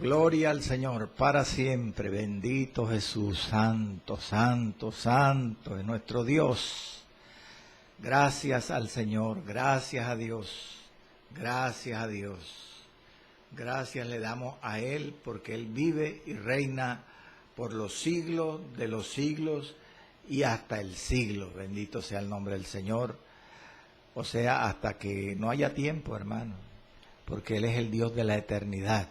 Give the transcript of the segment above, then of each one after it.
Gloria al Señor para siempre. Bendito Jesús, santo, santo, santo es nuestro Dios. Gracias al Señor, gracias a Dios, gracias a Dios. Gracias le damos a Él porque Él vive y reina por los siglos de los siglos y hasta el siglo. Bendito sea el nombre del Señor. O sea, hasta que no haya tiempo, hermano, porque Él es el Dios de la eternidad.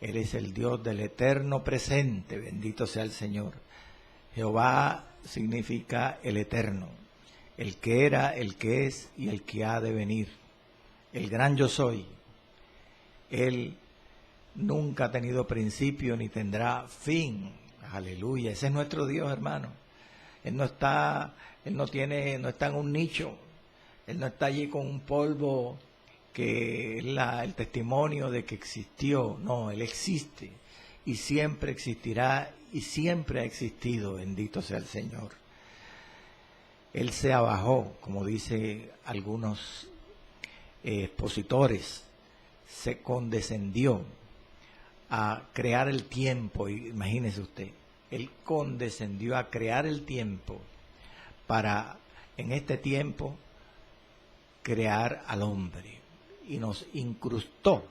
Él es el Dios del eterno presente, bendito sea el Señor. Jehová significa el eterno, el que era, el que es y el que ha de venir. El gran yo soy. Él nunca ha tenido principio ni tendrá fin. Aleluya, ese es nuestro Dios, hermano. Él no está en un nicho. Él no está allí con un polvo que es el testimonio de que existió. No, Él existe y siempre existirá y siempre ha existido, bendito sea el Señor. Él se abajó, como dice algunos expositores, se condescendió a crear el tiempo. Imagínese usted, Él condescendió a crear el tiempo para en este tiempo crear al hombre. Y nos incrustó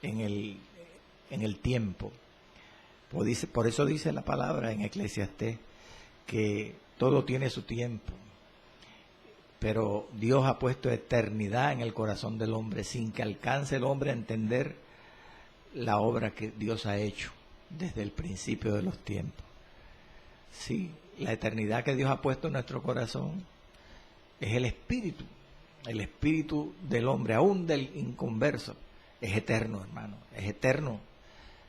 en el tiempo. Por eso dice la palabra en Eclesiastés que todo tiene su tiempo. Pero Dios ha puesto eternidad en el corazón del hombre sin que alcance el hombre a entender la obra que Dios ha hecho desde el principio de los tiempos. Sí, la eternidad que Dios ha puesto en nuestro corazón es el espíritu. El espíritu del hombre, aún del inconverso, es eterno, hermano, es eterno,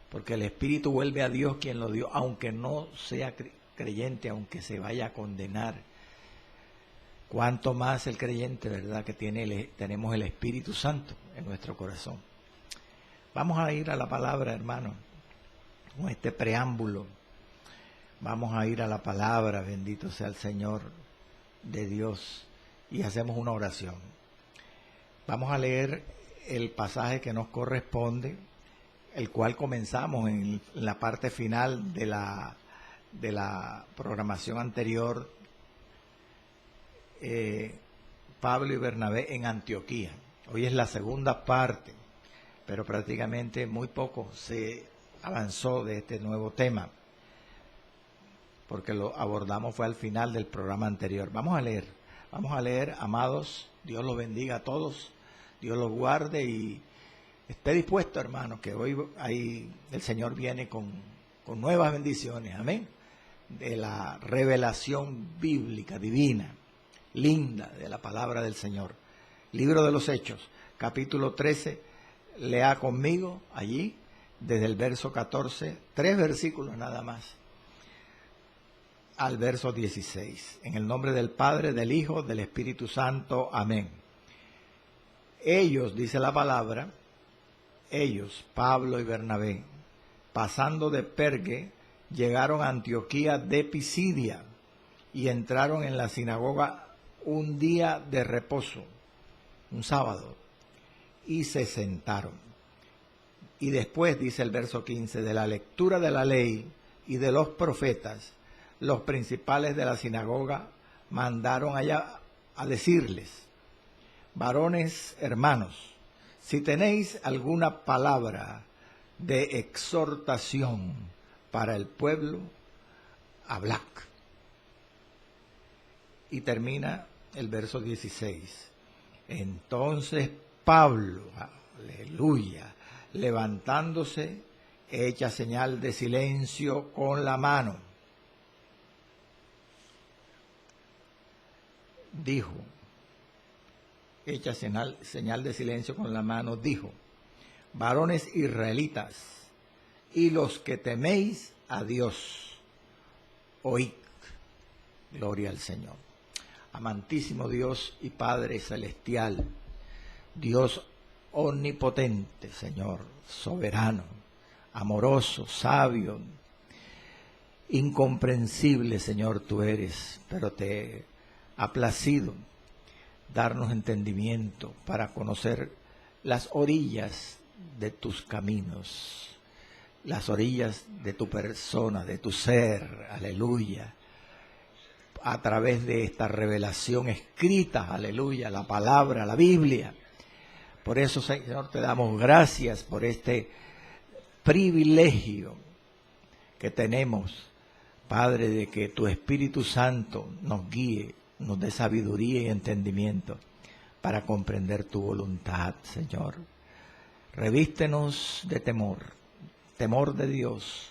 porque el espíritu vuelve a Dios quien lo dio, aunque no sea creyente, aunque se vaya a condenar. Cuanto más el creyente, ¿verdad?, que tenemos el Espíritu Santo en nuestro corazón. Vamos a ir a la palabra, hermano, con este preámbulo. Vamos a ir a la palabra, bendito sea el Señor de Dios. Y hacemos una oración. Vamos a leer el pasaje que nos corresponde, el cual comenzamos en la parte final de la programación anterior, Pablo y Bernabé en Antioquía. Hoy es la segunda parte, pero prácticamente muy poco se avanzó de este nuevo tema, porque lo abordamos fue al final del programa anterior. Vamos a leer, amados, Dios los bendiga a todos, Dios los guarde y esté dispuesto, hermano, que hoy ahí el Señor viene con nuevas bendiciones, amén, de la revelación bíblica, divina, linda de la palabra del Señor. Libro de los Hechos, capítulo 13, lea conmigo allí, desde el verso 14, 3 versículos nada más, al verso 16. En el nombre del Padre, del Hijo, del Espíritu Santo. Amén. Ellos, dice la palabra, ellos, Pablo y Bernabé, pasando de Perge, llegaron a Antioquía de Pisidia y entraron en la sinagoga un día de reposo, un sábado, y se sentaron. Y después, dice el verso 15, de la lectura de la ley y de los profetas, los principales de la sinagoga mandaron allá a decirles: varones hermanos, si tenéis alguna palabra de exhortación para el pueblo, hablad. Y termina el verso 16. Entonces Pablo, aleluya, levantándose, echa señal de silencio con la mano, dijo, hecha señal de silencio con la mano, dijo: varones israelitas, y los que teméis a Dios, oíd. Gloria al Señor. Amantísimo Dios y Padre celestial, Dios omnipotente, Señor, soberano, amoroso, sabio, incomprensible, Señor, tú eres, pero te ha placido darnos entendimiento para conocer las orillas de tus caminos. las orillas de tu persona, de tu ser, aleluya, a través de esta revelación escrita, aleluya, la palabra, la Biblia. Por eso, Señor, te damos gracias por este privilegio que tenemos, Padre, de que tu Espíritu Santo nos guíe, nos dé sabiduría y entendimiento para comprender tu voluntad, Señor. Revístenos de temor, temor de Dios,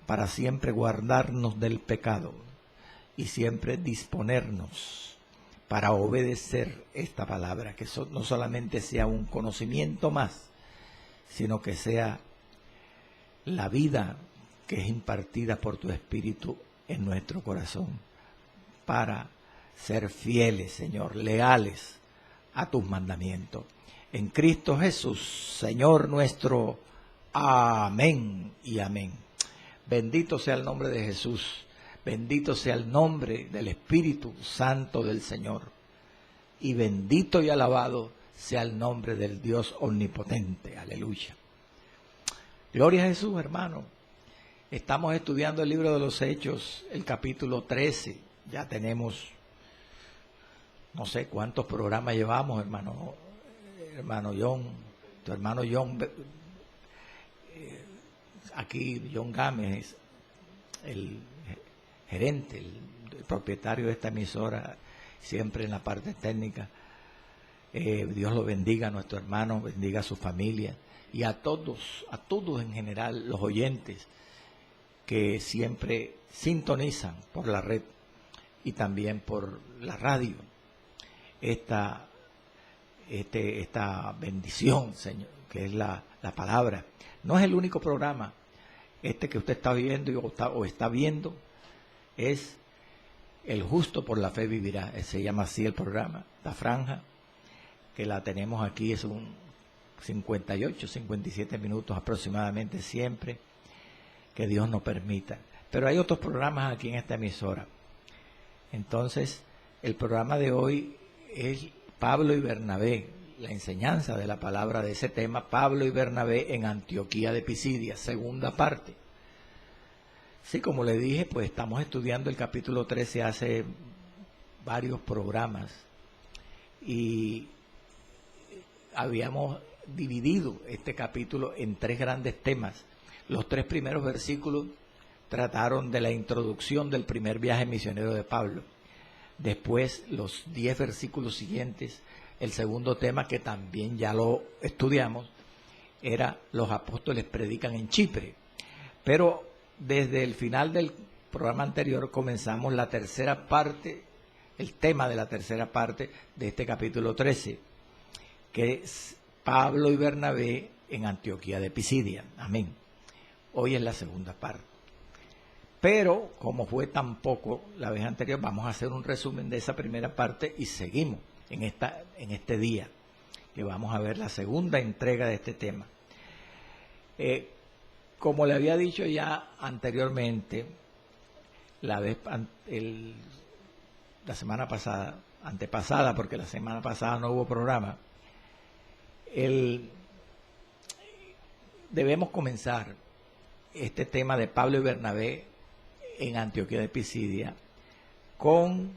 para siempre guardarnos del pecado y siempre disponernos para obedecer esta palabra, que no solamente sea un conocimiento más, sino que sea la vida que es impartida por tu Espíritu en nuestro corazón, para ser fieles, Señor, leales a tus mandamientos. En Cristo Jesús, Señor nuestro. Amén y amén. Bendito sea el nombre de Jesús. Bendito sea el nombre del Espíritu Santo del Señor. Y bendito y alabado sea el nombre del Dios omnipotente. Aleluya. Gloria a Jesús, hermano. Estamos estudiando el libro de los Hechos, el capítulo 13. Ya tenemos, no sé cuántos programas llevamos, hermano John. Tu hermano John, aquí John Gámez, el gerente, el propietario de esta emisora, siempre en la parte técnica. Dios lo bendiga a nuestro hermano, bendiga a su familia y a todos en general, los oyentes que siempre sintonizan por la red y también por la radio esta bendición, Señor, que es la palabra. No es el único programa que usted está viendo o está viendo, es El Justo por la Fe Vivirá. Se llama así el programa, la franja que la tenemos aquí, es un 58, 57 minutos aproximadamente siempre, que Dios nos permita. Pero hay otros programas aquí en esta emisora. Entonces, el programa de hoy es Pablo y Bernabé, la enseñanza de la palabra de ese tema, Pablo y Bernabé en Antioquía de Pisidia, segunda parte. Sí, como le dije, pues estamos estudiando el capítulo 13 hace varios programas y habíamos dividido este capítulo en tres grandes temas. Los tres primeros versículos trataron de la introducción del primer viaje misionero de Pablo. Después, los 10 versículos siguientes, el segundo tema, que también ya lo estudiamos, era los apóstoles predican en Chipre. Pero desde el final del programa anterior comenzamos la tercera parte, el tema de la tercera parte de este capítulo 13, que es Pablo y Bernabé en Antioquía de Pisidia. Amén. Hoy es la segunda parte. Pero, como fue tan poco la vez anterior, vamos a hacer un resumen de esa primera parte y seguimos en este día, que vamos a ver la segunda entrega de este tema. Como le había dicho ya anteriormente, la semana pasada, antepasada, porque la semana pasada no hubo programa, debemos comenzar este tema de Pablo y Bernabé en Antioquía de Pisidia con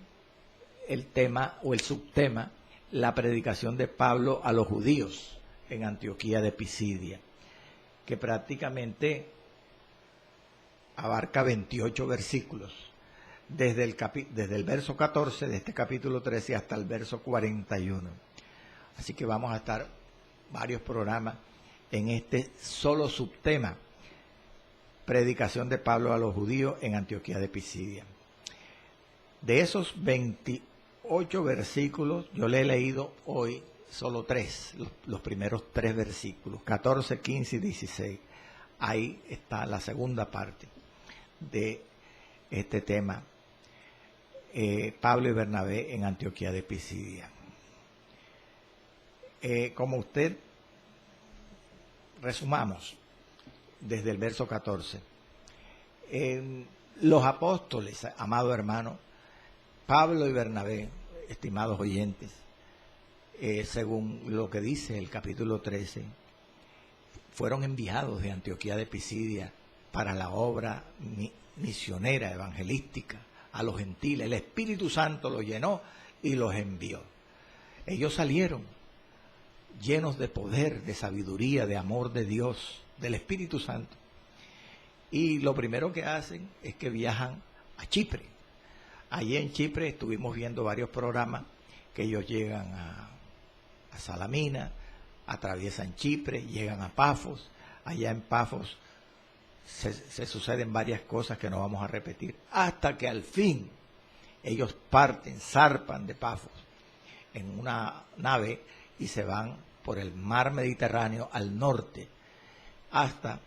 el tema o el subtema, la predicación de Pablo a los judíos en Antioquía de Pisidia, que prácticamente abarca 28 versículos, desde el verso 14 de este capítulo 13 hasta el verso 41. Así que vamos a estar varios programas en este solo subtema, predicación de Pablo a los judíos en Antioquía de Pisidia. De esos 28 versículos, yo le he leído hoy solo 3, los primeros 3 versículos, 14, 15 y 16. Ahí está la segunda parte de este tema, Pablo y Bernabé en Antioquía de Pisidia. Como usted, resumamos desde el verso 14. Los apóstoles, amado hermano, Pablo y Bernabé, estimados oyentes, según lo que dice el capítulo 13, fueron enviados de Antioquía de Pisidia para la obra misionera, evangelística, a los gentiles. El Espíritu Santo los llenó y los envió. Ellos salieron llenos de poder, de sabiduría, de amor de Dios, del Espíritu Santo. Y lo primero que hacen es que viajan a Chipre. Allí en Chipre estuvimos viendo varios programas que ellos llegan a Salamina, atraviesan Chipre, llegan a Pafos. Allá en Pafos se suceden varias cosas que no vamos a repetir, hasta que al fin ellos zarpan de Pafos en una nave y se van por el mar Mediterráneo al norte hasta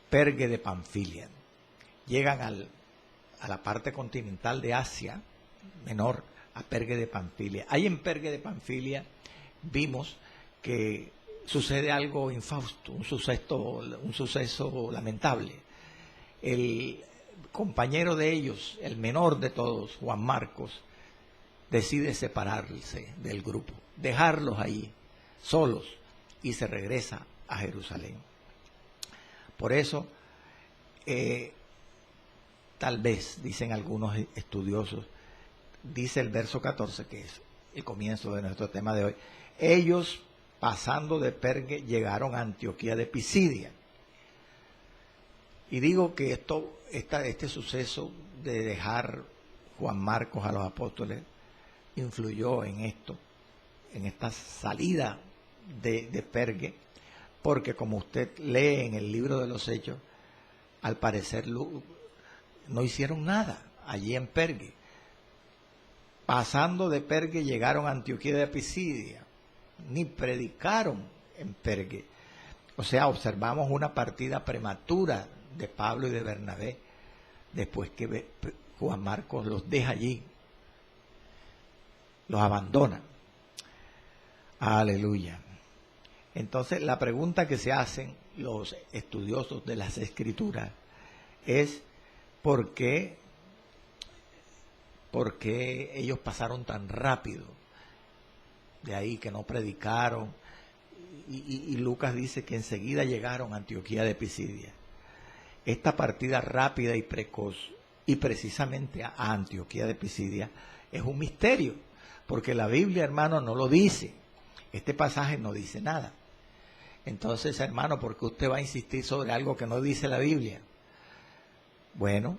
Pergue de Panfilia. Llegan a la parte continental de Asia Menor, a Pergue de Panfilia. Ahí en Pergue de Panfilia vimos que sucede algo infausto, un suceso lamentable. El compañero de ellos, el menor de todos, Juan Marcos, decide separarse del grupo, dejarlos allí, solos, y se regresa a Jerusalén. Por eso, tal vez, dicen algunos estudiosos, dice el verso 14, que es el comienzo de nuestro tema de hoy, ellos, pasando de Pergue, llegaron a Antioquía de Pisidia. Y digo que este suceso de dejar Juan Marcos a los apóstoles influyó en esto, en esta salida de Pergue, porque como usted lee en el libro de los Hechos, al parecer no hicieron nada allí en Pergue. Pasando de Pergue llegaron a Antioquía de Pisidia, ni predicaron en Pergue. O sea, observamos una partida prematura de Pablo y de Bernabé, después que Juan Marcos los deja allí, los abandona. Aleluya. Entonces, la pregunta que se hacen los estudiosos de las Escrituras es ¿por qué ellos pasaron tan rápido de ahí, que no predicaron? Y Lucas dice que enseguida llegaron a Antioquía de Pisidia. Esta partida rápida y precoz, y precisamente a Antioquía de Pisidia, es un misterio, porque la Biblia, hermano, no lo dice. Este pasaje no dice nada. Entonces, hermano, ¿por qué usted va a insistir sobre algo que no dice la Biblia? Bueno,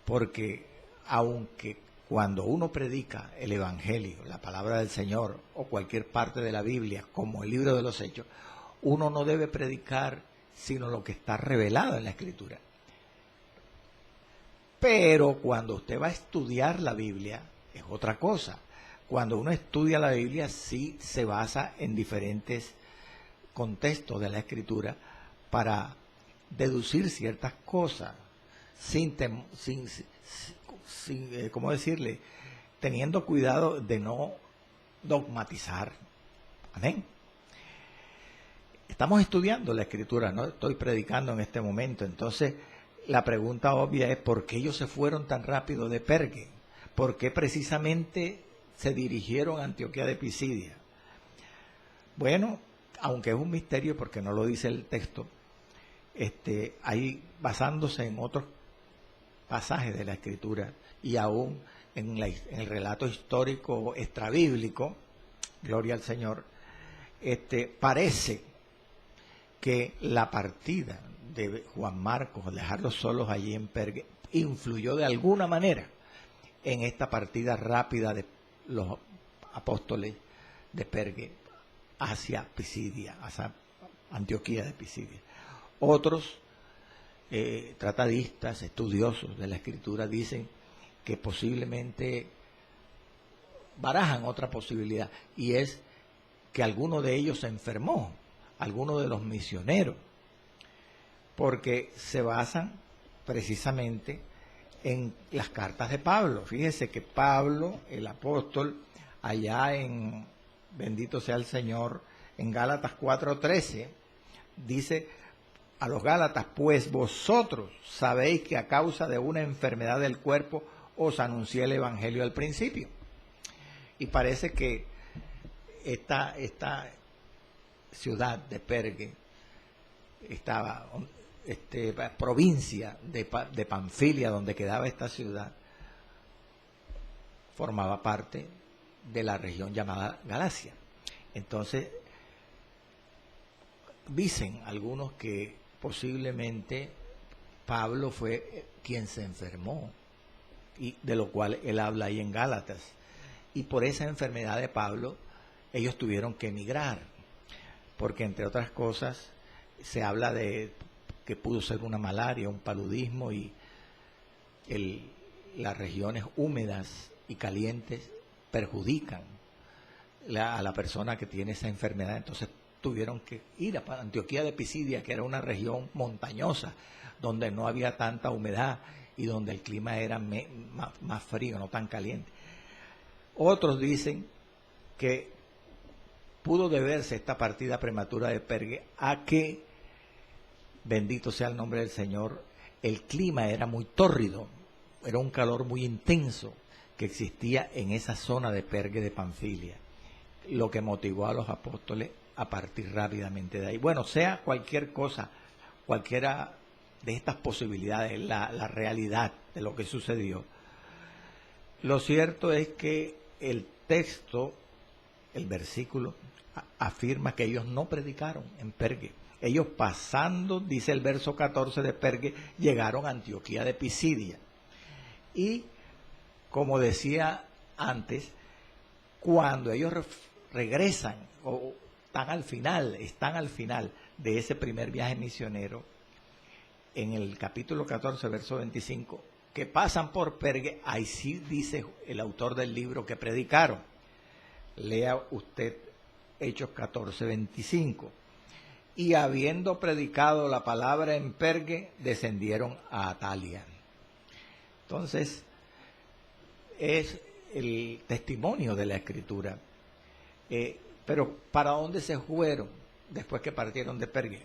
porque aunque cuando uno predica el Evangelio, la palabra del Señor, o cualquier parte de la Biblia, como el libro de los Hechos, uno no debe predicar sino lo que está revelado en la Escritura. Pero cuando usted va a estudiar la Biblia, es otra cosa. Cuando uno estudia la Biblia, sí se basa en diferentes contextos de la Escritura para deducir ciertas cosas, ¿cómo decirle? Teniendo cuidado de no dogmatizar. Amén. Estamos estudiando la Escritura, no estoy predicando en este momento. Entonces, la pregunta obvia es ¿por qué ellos se fueron tan rápido de Pergue? ¿Por qué precisamente se dirigieron a Antioquía de Pisidia? Bueno, aunque es un misterio porque no lo dice el texto, ahí basándose en otros pasajes de la Escritura y aún en el relato histórico extrabíblico, gloria al Señor, parece que la partida de Juan Marcos, dejarlos solos allí en Pergue, influyó de alguna manera en esta partida rápida de los apóstoles de Pergue hacia Pisidia, hacia Antioquía de Pisidia. Otros tratadistas, estudiosos de la Escritura dicen que posiblemente barajan otra posibilidad, y es que alguno de ellos se enfermó, alguno de los misioneros, porque se basan precisamente en las cartas de Pablo. Fíjese que Pablo, el apóstol, allá en, bendito sea el Señor, en Gálatas 4:13, dice a los Gálatas, pues vosotros sabéis que a causa de una enfermedad del cuerpo os anuncié el Evangelio al principio. Y parece que esta ciudad de Pergue esta provincia de Panfilia, donde quedaba esta ciudad, formaba parte de la región llamada Galacia. Entonces, dicen algunos que posiblemente Pablo fue quien se enfermó, y de lo cual él habla ahí en Gálatas. Y por esa enfermedad de Pablo, ellos tuvieron que emigrar, porque entre otras cosas se habla de que pudo ser una malaria, un paludismo, y las regiones húmedas y calientes perjudican a la persona que tiene esa enfermedad. Entonces tuvieron que ir a Antioquía de Pisidia, que era una región montañosa, donde no había tanta humedad y donde el clima era más frío, no tan caliente. Otros dicen que pudo deberse esta partida prematura de Pergue a que, bendito sea el nombre del Señor, el clima era muy tórrido, era un calor muy intenso que existía en esa zona de Pergue de Panfilia, lo que motivó a los apóstoles a partir rápidamente de ahí. Bueno, sea cualquier cosa, cualquiera de estas posibilidades, la realidad de lo que sucedió, lo cierto es que el texto, el versículo, afirma que ellos no predicaron en Pergue. Ellos pasando, dice el verso 14 de Pergue, llegaron a Antioquía de Pisidia. Y, como decía antes, cuando ellos regresan o están al final de ese primer viaje misionero, en el capítulo 14, verso 25, que pasan por Pergue, ahí sí dice el autor del libro que predicaron. Lea usted Hechos 14, 25. Y habiendo predicado la palabra en Pergue, descendieron a Atalia. Entonces, es el testimonio de la Escritura. Pero ¿para dónde se fueron después que partieron de Pergue?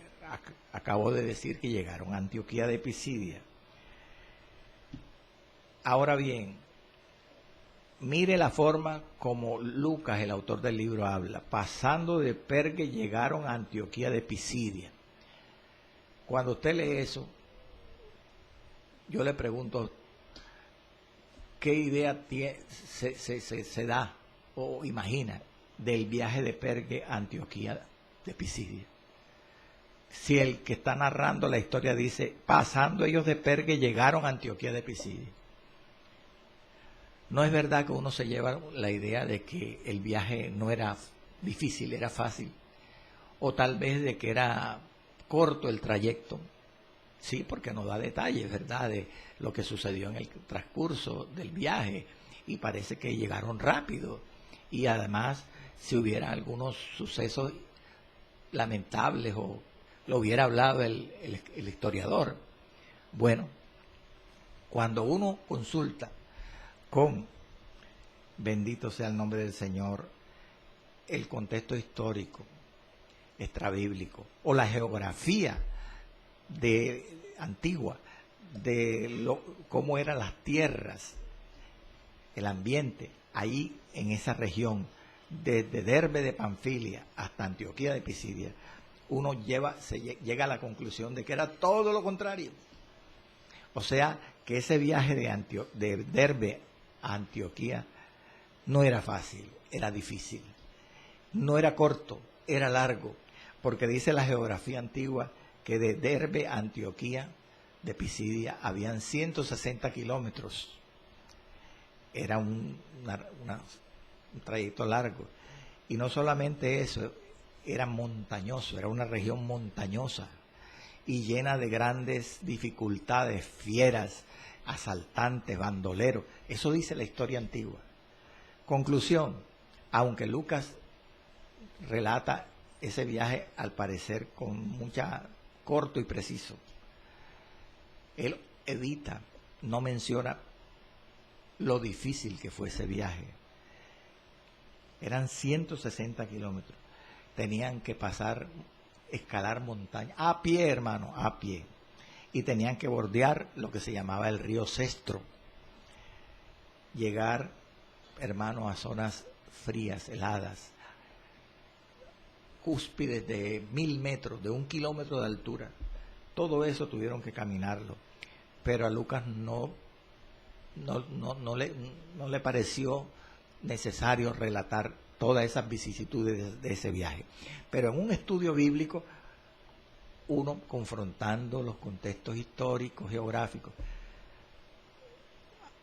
Acabo de decir que llegaron a Antioquía de Pisidia. Ahora bien, mire la forma como Lucas, el autor del libro, habla. Pasando de Pergue llegaron a Antioquía de Pisidia. Cuando usted lee eso, yo le pregunto, ¿qué idea se da o imagina del viaje de Pergue a Antioquía de Pisidia? Si el que está narrando la historia dice, pasando ellos de Pergue llegaron a Antioquía de Pisidia. No es verdad que uno se lleva la idea de que el viaje no era difícil, era fácil, o tal vez de que era corto el trayecto. Sí, porque nos da detalles, ¿verdad?, de lo que sucedió en el transcurso del viaje, y parece que llegaron rápido. Y además, si hubiera algunos sucesos lamentables, o lo hubiera hablado el historiador. Bueno, cuando uno consulta con, bendito sea el nombre del Señor, el contexto histórico, extrabíblico, o la geografía antigua, de cómo eran las tierras, el ambiente, ahí en esa región, desde Derbe de Panfilia hasta Antioquía de Pisidia, uno llega a la conclusión de que era todo lo contrario. O sea, que ese viaje de Derbe a Antioquía no era fácil, era difícil. No era corto, era largo, porque dice la geografía antigua que de Derbe a Antioquía de Pisidia habían 160 kilómetros. Era un trayecto largo. Y no solamente eso, era montañoso, era una región montañosa y llena de grandes dificultades, fieras, asaltantes, bandoleros. Eso dice la historia antigua. Conclusión, aunque Lucas relata ese viaje al parecer con mucha corto y preciso, él evita, no menciona lo difícil que fue ese viaje. Eran 160 kilómetros. Tenían que escalar montaña, a pie, hermano, a pie. Y tenían que bordear lo que se llamaba el río Cestro. Llegar, hermano, a zonas frías, heladas. cúspides de 1000 metros, de 1 kilómetro de altura. Todo eso tuvieron que caminarlo. Pero a Lucas no le pareció necesario relatar todas esas vicisitudes de ese viaje. Pero en un estudio bíblico, uno confrontando los contextos históricos, geográficos,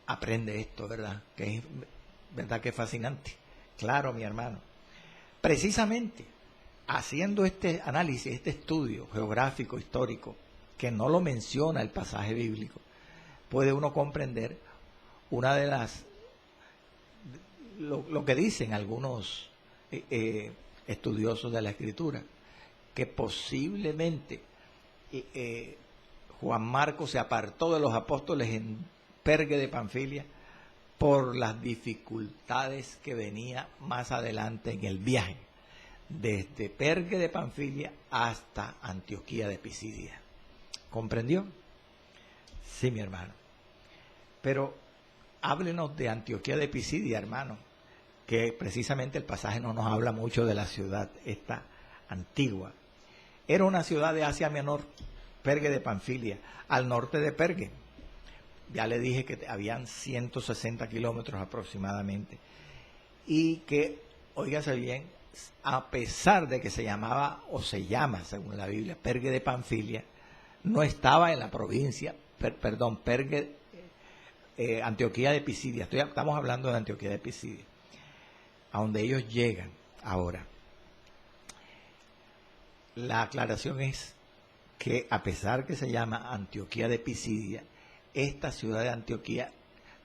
aprende esto, ¿verdad? ¿Verdad que es fascinante? Claro, mi hermano. Precisamente, haciendo este análisis, este estudio geográfico, histórico, que no lo menciona el pasaje bíblico, puede uno comprender una de las lo que dicen algunos estudiosos de la Escritura, que posiblemente Juan Marcos se apartó de los apóstoles en Perge de Panfilia por las dificultades que venía más adelante en el viaje, desde Perge de Panfilia hasta Antioquía de Pisidia. ¿Comprendió? Sí, mi hermano. Pero háblenos de Antioquía de Pisidia, hermano, que precisamente el pasaje no nos habla mucho de la ciudad esta antigua. Era una ciudad de Asia Menor, Perge de Panfilia, al norte de Perge. Ya le dije que habían 160 kilómetros aproximadamente. Y que, óigase bien, a pesar de que se llamaba, o se llama, según la Biblia, Perge de Panfilia, no estaba en la provincia, Perge, Antioquía de Pisidia. Estamos hablando de Antioquía de Pisidia, a donde ellos llegan ahora. La aclaración es que a pesar que se llama Antioquía de Pisidia, esta ciudad de Antioquía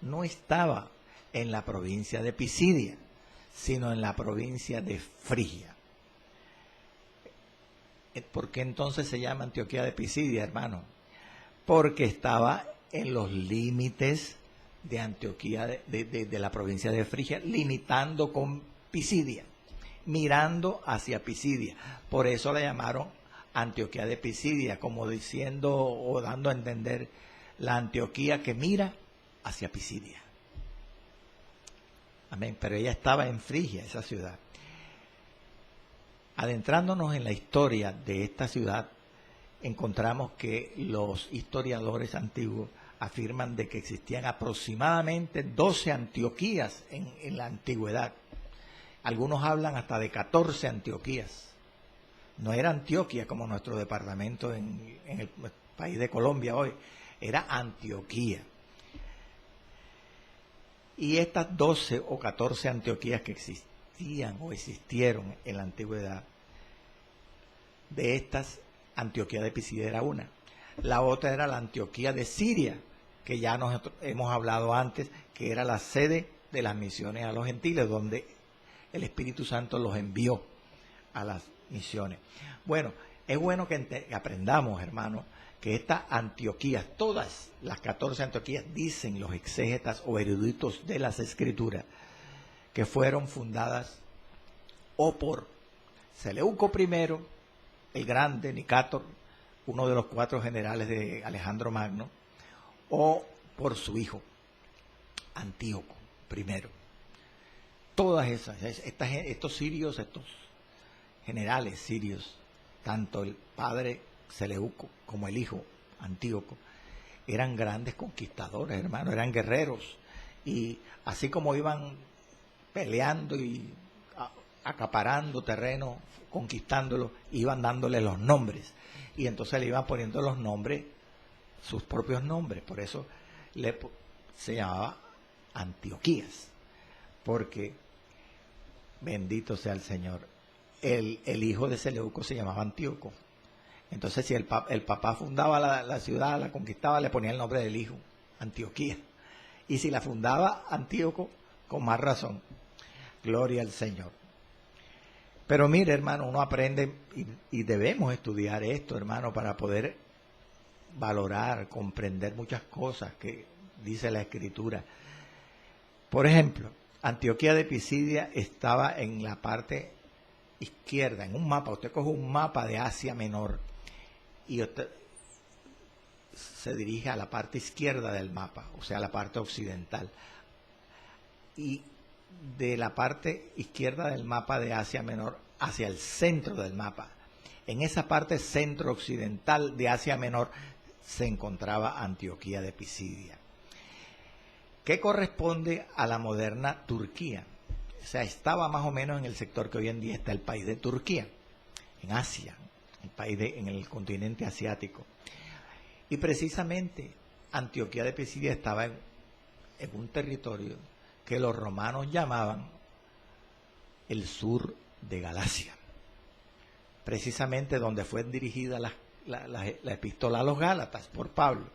no estaba en la provincia de Pisidia, sino en la provincia de Frigia. ¿Por qué entonces se llama Antioquía de Pisidia, hermano? Porque estaba en los límites de Antioquía, de la provincia de Frigia, limitando con Pisidia, mirando hacia Pisidia. Por eso la llamaron Antioquía de Pisidia, como diciendo o dando a entender la Antioquía que mira hacia Pisidia. Amén. Pero ella estaba en Frigia, esa ciudad. Adentrándonos en la historia de esta ciudad, encontramos que los historiadores antiguos afirman de que existían aproximadamente 12 Antioquías en la antigüedad. Algunos hablan hasta de 14 Antioquías. No era Antioquia como nuestro departamento en el país de Colombia hoy, era Antioquía. Y estas 12 o 14 Antioquías que existían o existieron en la antigüedad, de estas, Antioquía de Pisidia era una. La otra era la Antioquía de Siria, que ya hemos hablado antes, que era la sede de las misiones a los gentiles, donde el Espíritu Santo los envió a las misiones. Bueno, es bueno que aprendamos, hermanos, que estas Antioquías, todas las 14 Antioquías, dicen los exégetas o eruditos de las Escrituras, que fueron fundadas o por Seleuco I, el Grande, Nicátor, uno de los 4 generales de Alejandro Magno, o por su hijo, Antíoco I. Todas estos sirios, estos generales sirios, tanto el padre Seleuco como el hijo Antíoco, eran grandes conquistadores, hermano, eran guerreros. Y así como iban peleando y acaparando terreno, conquistándolo, iban dándole los nombres. Y entonces le iban poniendo los nombres, sus propios nombres. Por eso se llamaba Antioquías. Porque, bendito sea el Señor, el hijo de Seleuco se llamaba Antíoco. Entonces, si el papá fundaba la ciudad, la conquistaba, le ponía el nombre del hijo, Antioquía. Y si la fundaba Antíoco, con más razón. Gloria al Señor. Pero mire, hermano, uno aprende y debemos estudiar esto, hermano, para poder valorar, comprender muchas cosas que dice la Escritura. Por ejemplo, Antioquía de Pisidia estaba en la parte izquierda, en un mapa. Usted coge un mapa de Asia Menor y usted se dirige a la parte izquierda del mapa, o sea, a la parte occidental. Y de la parte izquierda del mapa de Asia Menor hacia el centro del mapa. En esa parte centro-occidental de Asia Menor se encontraba Antioquía de Pisidia, que corresponde a la moderna Turquía. O sea, estaba más o menos en el sector que hoy en día está el país de Turquía, en Asia, en el continente asiático. Y precisamente Antioquía de Pisidia estaba en un territorio que los romanos llamaban el sur de Galacia, precisamente donde fue dirigida la epístola a los Gálatas por Pablo.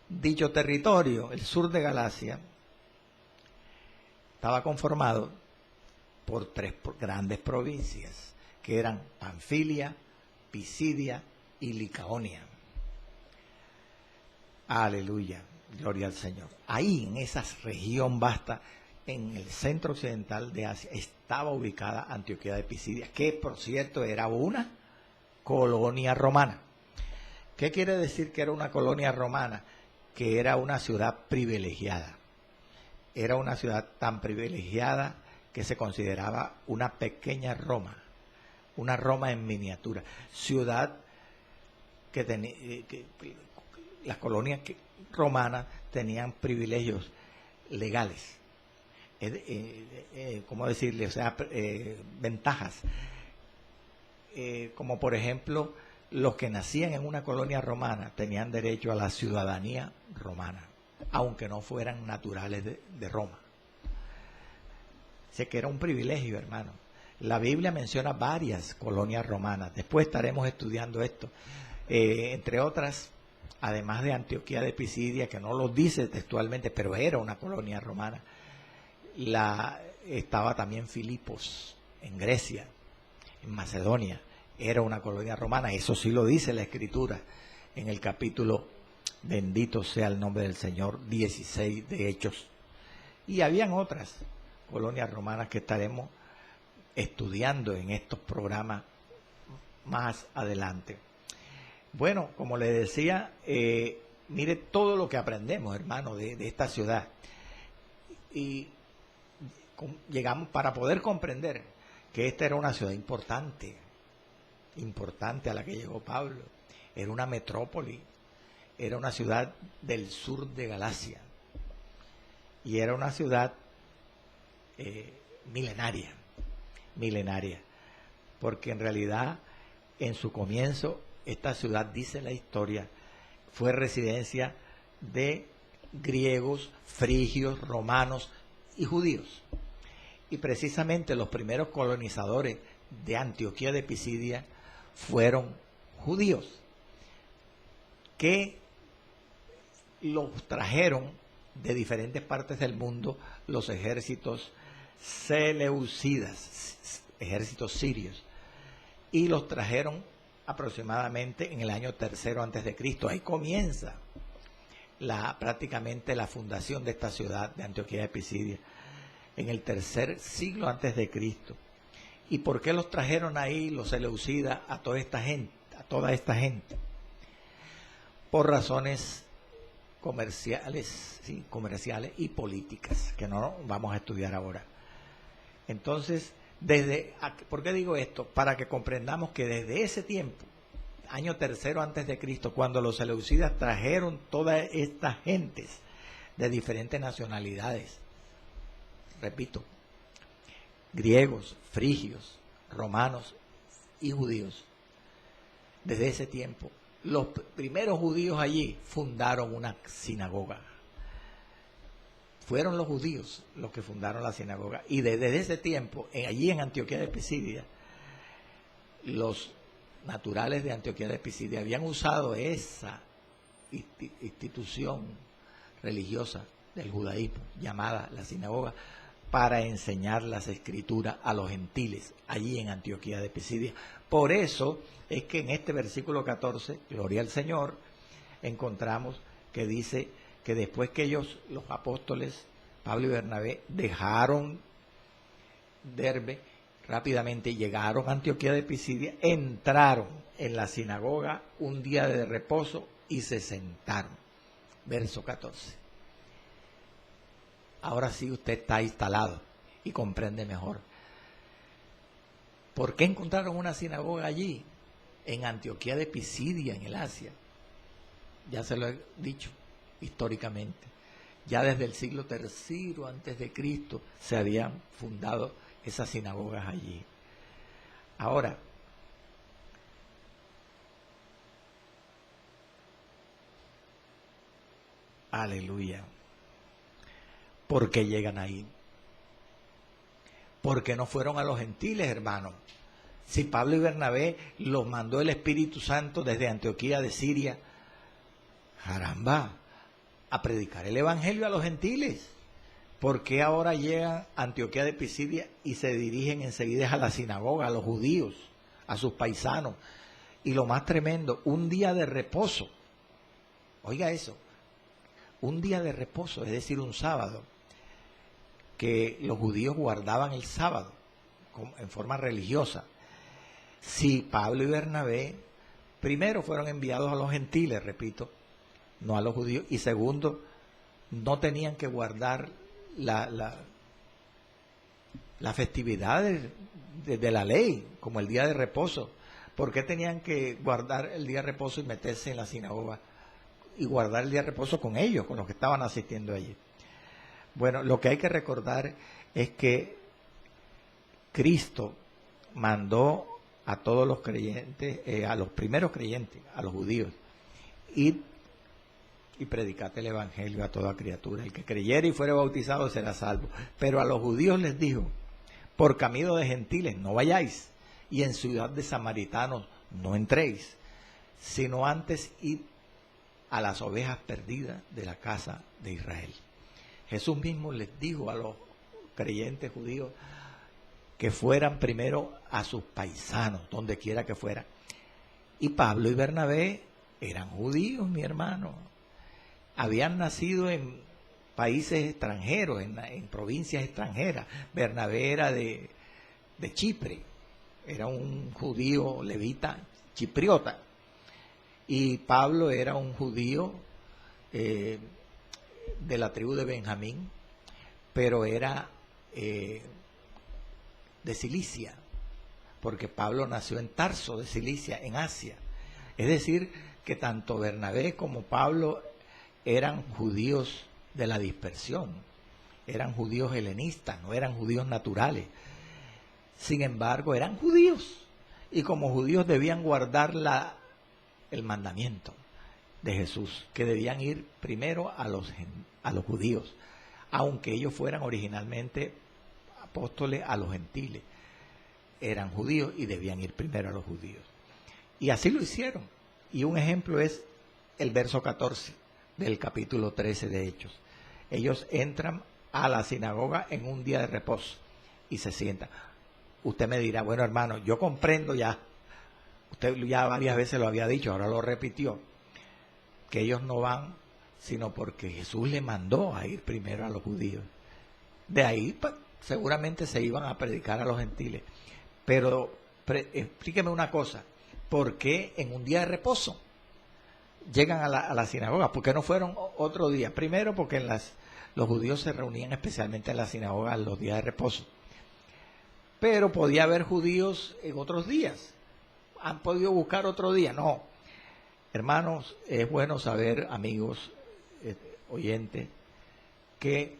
Dicho territorio, el sur de Galacia, estaba conformado por tres grandes provincias, que eran Panfilia, Pisidia y Licaonia. Aleluya, gloria al Señor. Ahí, en esa región vasta, en el centro occidental de Asia, estaba ubicada Antioquía de Pisidia, que por cierto era una colonia romana. ¿Qué quiere decir que era una colonia romana? Que era una ciudad privilegiada. Era una ciudad tan privilegiada que se consideraba una pequeña Roma, una Roma en miniatura. Ciudad que las colonias romanas tenían privilegios legales. ¿Cómo decirle? O sea, ventajas. Como por ejemplo, los que nacían en una colonia romana tenían derecho a la ciudadanía romana, aunque no fueran naturales de Roma. Sé que era un privilegio, hermano. La Biblia menciona varias colonias romanas. Después estaremos estudiando esto. Entre otras, además de Antioquía de Pisidia, que no lo dice textualmente, pero era una colonia romana. Estaba también Filipos, en Grecia, en Macedonia. Era una colonia romana. Eso sí lo dice la Escritura en el capítulo, bendito sea el nombre del Señor, 16 de Hechos. Y habían otras colonias romanas que estaremos estudiando en estos programas más adelante. Bueno, como le decía, mire todo lo que aprendemos, hermano, de esta ciudad. Y llegamos para poder comprender que esta era una ciudad importante a la que llegó Pablo. Era una metrópoli, era una ciudad del sur de Galacia y era una ciudad milenaria, porque en realidad en su comienzo esta ciudad, dice la historia, fue residencia de griegos, frigios, romanos y judíos. Y precisamente los primeros colonizadores de Antioquía de Pisidia fueron judíos, que los trajeron de diferentes partes del mundo los ejércitos seleucidas, ejércitos sirios, y los trajeron aproximadamente en el año 3 antes de Cristo. Ahí comienza prácticamente la fundación de esta ciudad de Antioquía de Pisidia, en el 3 siglo antes de Cristo. ¿Y por qué los trajeron ahí los seleucidas a toda esta gente? Por razones comerciales y políticas, que no vamos a estudiar ahora. Entonces, ¿por qué digo esto? Para que comprendamos que desde ese tiempo, año 3 antes de Cristo, cuando los seleucidas trajeron todas estas gentes de diferentes nacionalidades, repito, griegos, frigios, romanos y judíos, desde ese tiempo, los primeros judíos allí fundaron una sinagoga. Fueron los judíos los que fundaron la sinagoga. Y desde ese tiempo, allí en Antioquía de Pisidia, los naturales de Antioquía de Pisidia habían usado esa institución religiosa del judaísmo, llamada la sinagoga, para enseñar las escrituras a los gentiles, allí en Antioquía de Pisidia. Por eso es que en este versículo 14, gloria al Señor, encontramos que dice que después que ellos, los apóstoles, Pablo y Bernabé, dejaron Derbe, rápidamente llegaron a Antioquía de Pisidia, entraron en la sinagoga un día de reposo y se sentaron. Verso 14. ahora sí usted está instalado y comprende mejor. ¿Por qué encontraron una sinagoga allí? En Antioquía de Pisidia, en el Asia. Ya se lo he dicho históricamente. Ya desde el siglo III antes de Cristo se habían fundado esas sinagogas allí. Ahora, aleluya. ¿Por qué llegan ahí? Porque no fueron a los gentiles, hermano. Si Pablo y Bernabé los mandó el Espíritu Santo desde Antioquía de Siria, caramba, a predicar el Evangelio a los gentiles. ¿Por qué ahora llegan a Antioquía de Pisidia y se dirigen enseguida a la sinagoga, a los judíos, a sus paisanos? Y lo más tremendo, un día de reposo. Oiga eso, un día de reposo, es decir, un sábado, que los judíos guardaban el sábado en forma religiosa. Si Pablo y Bernabé, primero, fueron enviados a los gentiles, repito, no a los judíos, y segundo, no tenían que guardar las festividades de la ley, como el día de reposo. ¿Por qué tenían que guardar el día de reposo y meterse en la sinagoga y guardar el día de reposo con ellos, con los que estaban asistiendo allí? Bueno, lo que hay que recordar es que Cristo mandó a todos los creyentes, a los primeros creyentes, a los judíos, id y predicate el Evangelio a toda criatura. El que creyere y fuere bautizado será salvo. Pero a los judíos les dijo, por camino de gentiles no vayáis, y en ciudad de samaritanos no entréis, sino antes id a las ovejas perdidas de la casa de Israel. Jesús mismo les dijo a los creyentes judíos que fueran primero a sus paisanos, donde quiera que fueran. Y Pablo y Bernabé eran judíos, mi hermano. Habían nacido en países extranjeros, en provincias extranjeras. Bernabé era de Chipre, era un judío levita chipriota. Y Pablo era un judío de la tribu de Benjamín, pero era de Cilicia, porque Pablo nació en Tarso de Cilicia, en Asia. Es decir, que tanto Bernabé como Pablo eran judíos de la dispersión, eran judíos helenistas, no eran judíos naturales. Sin embargo, eran judíos, y como judíos debían guardar el mandamiento de Jesús, que debían ir primero a los judíos, aunque ellos fueran originalmente apóstoles a los gentiles. Eran judíos y debían ir primero a los judíos. Y así lo hicieron. Y un ejemplo es el verso 14 del capítulo 13 de Hechos. Ellos entran a la sinagoga en un día de reposo y se sientan. Usted me dirá, bueno, hermano, yo comprendo ya, usted ya varias veces lo había dicho, ahora lo repitió, que ellos no van sino porque Jesús le mandó a ir primero a los judíos. De ahí seguramente se iban a predicar a los gentiles. Pero explíqueme una cosa, ¿por qué en un día de reposo llegan a la sinagoga? ¿Por qué no fueron otro día? Primero porque los judíos se reunían especialmente en la sinagoga en los días de reposo. Pero podía haber judíos en otros días. ¿Han podido buscar otro día? No. Hermanos, es bueno saber, amigos, oyentes, que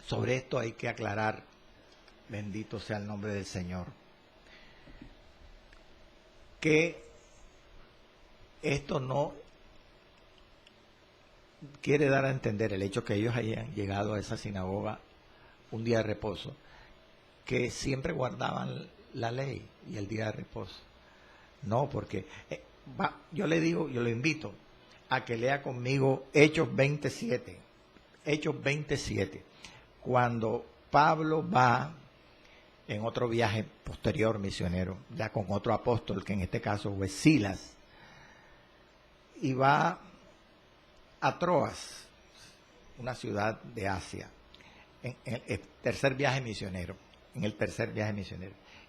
sobre esto hay que aclarar, bendito sea el nombre del Señor, que esto no quiere dar a entender el hecho que ellos hayan llegado a esa sinagoga un día de reposo, que siempre guardaban la ley y el día de reposo. No, porque yo le digo, yo lo invito a que lea conmigo Hechos 27. Hechos 27. Cuando Pablo va en otro viaje posterior misionero, ya con otro apóstol, que en este caso fue Silas, y va a Troas, una ciudad de Asia, en el tercer viaje misionero,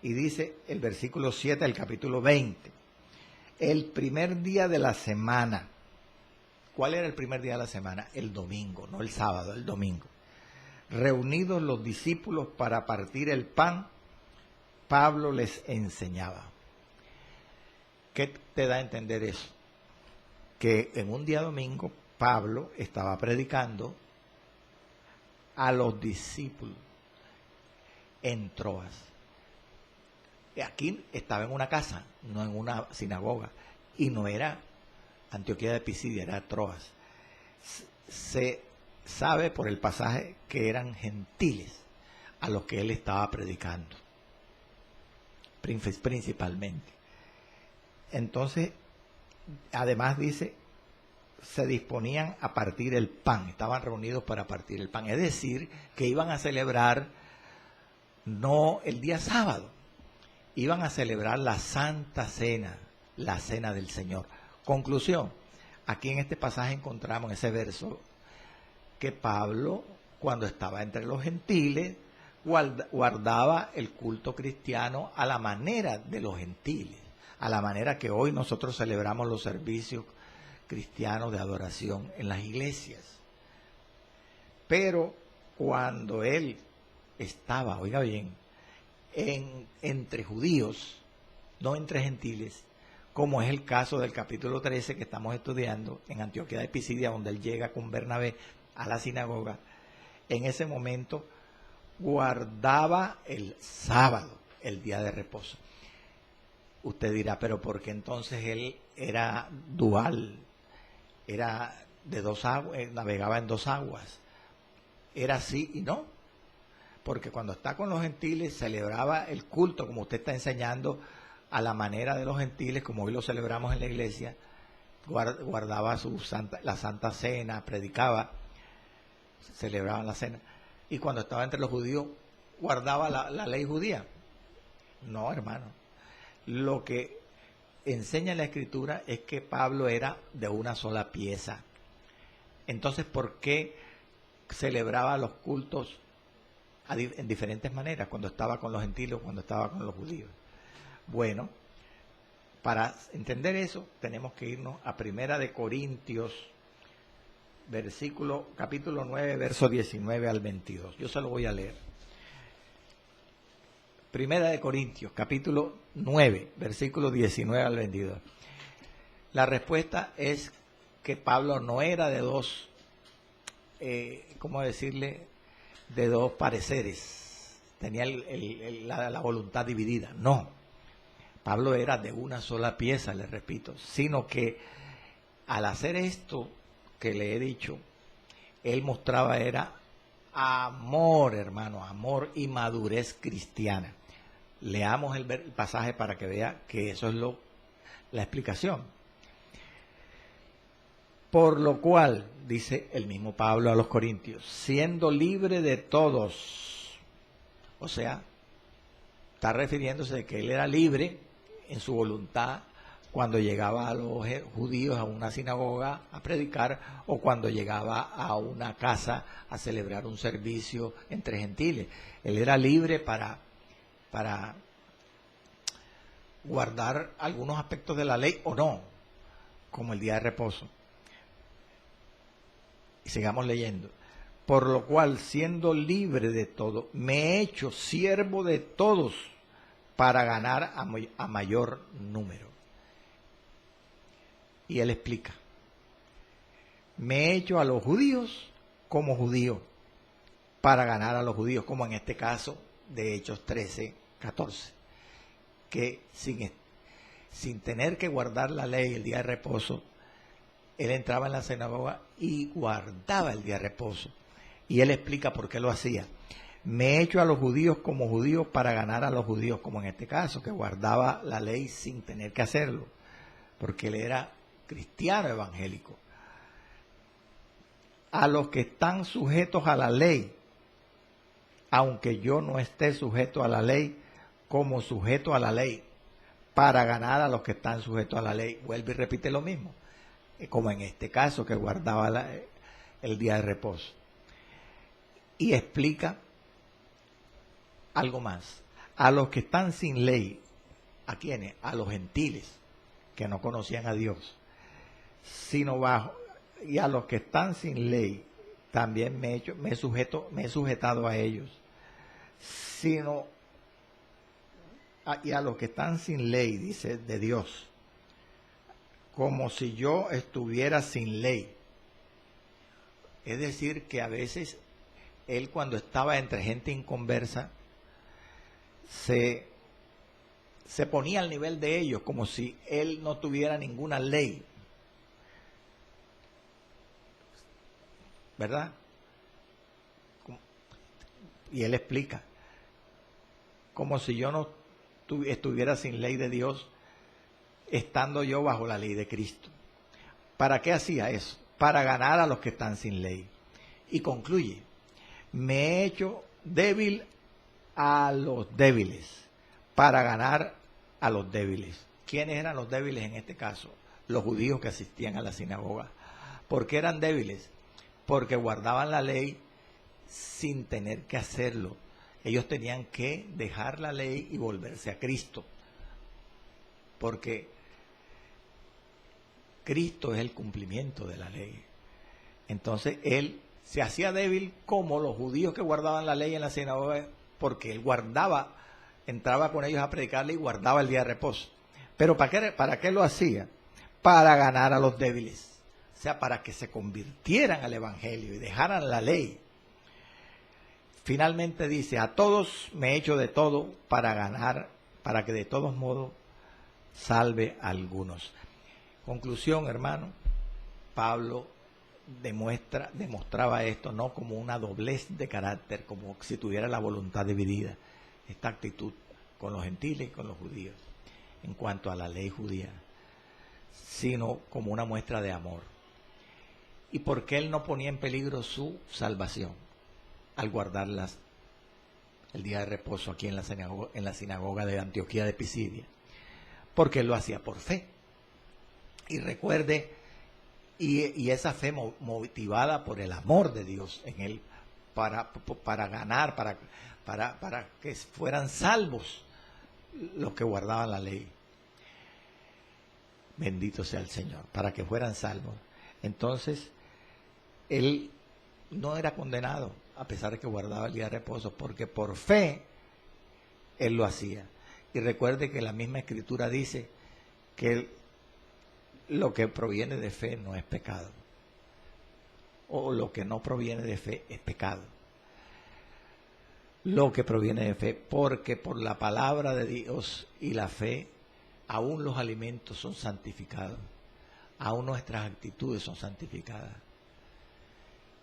y dice el versículo 7 del capítulo 20, el primer día de la semana. ¿Cuál era el primer día de la semana? El domingo, no el sábado, el domingo. reunidos los discípulos para partir el pan, Pablo les enseñaba. ¿Qué te da a entender eso? Que en un día domingo Pablo estaba predicando a los discípulos en Troas. Aquí estaba en una casa, no en una sinagoga, y no era Antioquía de Pisidia, era Troas. Se sabe por el pasaje que eran gentiles a los que él estaba predicando, principalmente. Entonces, además dice, se disponían a partir el pan, estaban reunidos para partir el pan, es decir, que iban a celebrar no el día sábado, iban a celebrar la Santa Cena, la Cena del Señor. Conclusión, aquí en este pasaje encontramos ese verso que Pablo, cuando estaba entre los gentiles, guardaba el culto cristiano a la manera de los gentiles, a la manera que hoy nosotros celebramos los servicios cristianos de adoración en las iglesias. Pero cuando él estaba, oiga bien, entre judíos, no entre gentiles, como es el caso del capítulo 13 que estamos estudiando en Antioquía de Pisidia, donde él llega con Bernabé a la sinagoga, en ese momento guardaba el sábado, el día de reposo. Usted dirá, pero ¿por qué entonces él era dual? Era de dos aguas, navegaba en dos aguas. Era así y no. Porque cuando está con los gentiles celebraba el culto, como usted está enseñando, a la manera de los gentiles, como hoy lo celebramos en la iglesia, guardaba la Santa Cena, predicaba, celebraban la cena. Y cuando estaba entre los judíos, guardaba la ley judía. No, hermano. Lo que enseña la Escritura es que Pablo era de una sola pieza. Entonces, ¿por qué celebraba los cultos en diferentes maneras cuando estaba con los gentiles o cuando estaba con los judíos? Bueno, para entender eso tenemos que irnos a Primera de Corintios, capítulo 9, verso 19 al 22. Yo se lo voy a leer. Primera de Corintios, capítulo 9, versículo 19 al 22. La respuesta es que Pablo no era de dos, ¿cómo decirle?, de dos pareceres. Tenía la voluntad dividida. No. Pablo era de una sola pieza, le repito, sino que al hacer esto que le he dicho, él mostraba era amor, hermano, amor y madurez cristiana. Leamos el pasaje para que vea que eso es la explicación. Por lo cual, dice el mismo Pablo a los Corintios, siendo libre de todos, o sea, está refiriéndose de que él era libre en su voluntad cuando llegaba a los judíos a una sinagoga a predicar o cuando llegaba a una casa a celebrar un servicio entre gentiles. Él era libre para guardar algunos aspectos de la ley o no, como el día de reposo. Y sigamos leyendo. Por lo cual, siendo libre de todo, me he hecho siervo de todos para ganar a mayor número. Y él explica, me he hecho a los judíos como judío para ganar a los judíos, como en este caso de Hechos 13, 14, que sin tener que guardar la ley el día de reposo, él entraba en la sinagoga y guardaba el día de reposo. Y él explica por qué lo hacía. Me he hecho a los judíos como judíos para ganar a los judíos, como en este caso, que guardaba la ley sin tener que hacerlo, porque él era cristiano evangélico. A los que están sujetos a la ley, aunque yo no esté sujeto a la ley, como sujeto a la ley, para ganar a los que están sujetos a la ley. Vuelve y repite lo mismo, como en este caso que guardaba el día de reposo. Y explica algo más. A los que están sin ley, ¿a quiénes? A los gentiles, que no conocían a Dios, sino bajo, y a los que están sin ley, también me he sujetado a ellos, sino y a los que están sin ley, dice, de Dios, como si yo estuviera sin ley. Es decir, que a veces él, cuando estaba entre gente inconversa, se ponía al nivel de ellos, como si él no tuviera ninguna ley, ¿verdad? Y él explica, como si yo no estuviera sin ley de Dios, estando yo bajo la ley de Cristo. ¿Para qué hacía eso? Para ganar a los que están sin ley. Y concluye, me he hecho débil a los débiles, para ganar a los débiles. ¿Quiénes eran los débiles en este caso? Los judíos que asistían a la sinagoga. ¿Por qué eran débiles? Porque guardaban la ley sin tener que hacerlo. Ellos tenían que dejar la ley y volverse a Cristo, porque Cristo es el cumplimiento de la ley. Entonces él se hacía débil como los judíos que guardaban la ley en la sinagoga, porque él guardaba, entraba con ellos a predicarle y guardaba el día de reposo. Pero ¿para qué lo hacía? Para ganar a los débiles, o sea, para que se convirtieran al evangelio y dejaran la ley. Finalmente dice, a todos me he hecho de todo para ganar, para que de todos modos salve a algunos. Conclusión, hermano, Pablo demostraba esto no como una doblez de carácter, como si tuviera la voluntad dividida, esta actitud con los gentiles y con los judíos, en cuanto a la ley judía, sino como una muestra de amor. ¿Y por qué él no ponía en peligro su salvación al guardarlas el día de reposo aquí en la sinagoga de Antioquía de Pisidia? Porque él lo hacía por fe. Y recuerde, y esa fe motivada por el amor de Dios en él, para ganar, para que fueran salvos los que guardaban la ley. Bendito sea el Señor, para que fueran salvos. Entonces, él no era condenado, a pesar de que guardaba el día de reposo, porque por fe él lo hacía. Y recuerde que la misma Escritura dice que lo que proviene de fe no es pecado, o lo que no proviene de fe es pecado. Lo que proviene de fe, porque por la palabra de Dios y la fe, aún los alimentos son santificados, aún nuestras actitudes son santificadas.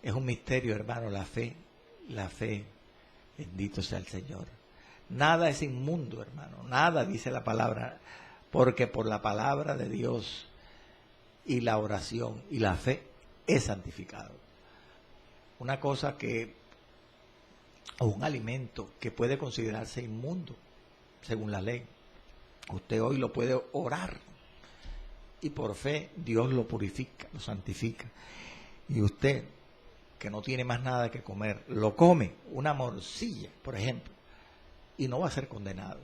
Es un misterio, hermano, la fe, bendito sea el Señor. Nada es inmundo, hermano, nada, dice la palabra, porque por la palabra de Dios y la oración y la fe es santificado. Una cosa o un alimento que puede considerarse inmundo, según la ley, usted hoy lo puede orar y por fe Dios lo purifica, lo santifica. Y usted, que no tiene más nada que comer, lo come, una morcilla, por ejemplo, y no va a ser condenado.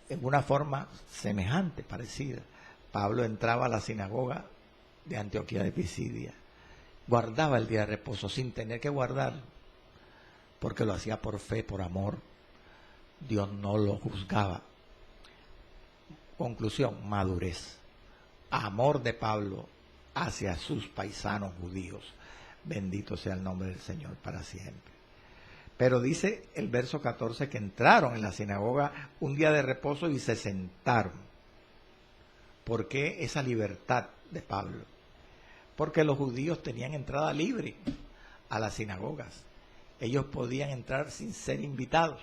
En una forma semejante, parecida, Pablo entraba a la sinagoga de Antioquía de Pisidia, guardaba el día de reposo sin tener que guardarlo, porque lo hacía por fe, por amor. Dios no lo juzgaba. Conclusión, madurez, amor de Pablo hacia sus paisanos judíos. Bendito sea el nombre del Señor para siempre. Pero dice el verso 14 que entraron en la sinagoga un día de reposo y se sentaron. ¿Por qué esa libertad de Pablo? Porque los judíos tenían entrada libre a las sinagogas. Ellos podían entrar sin ser invitados,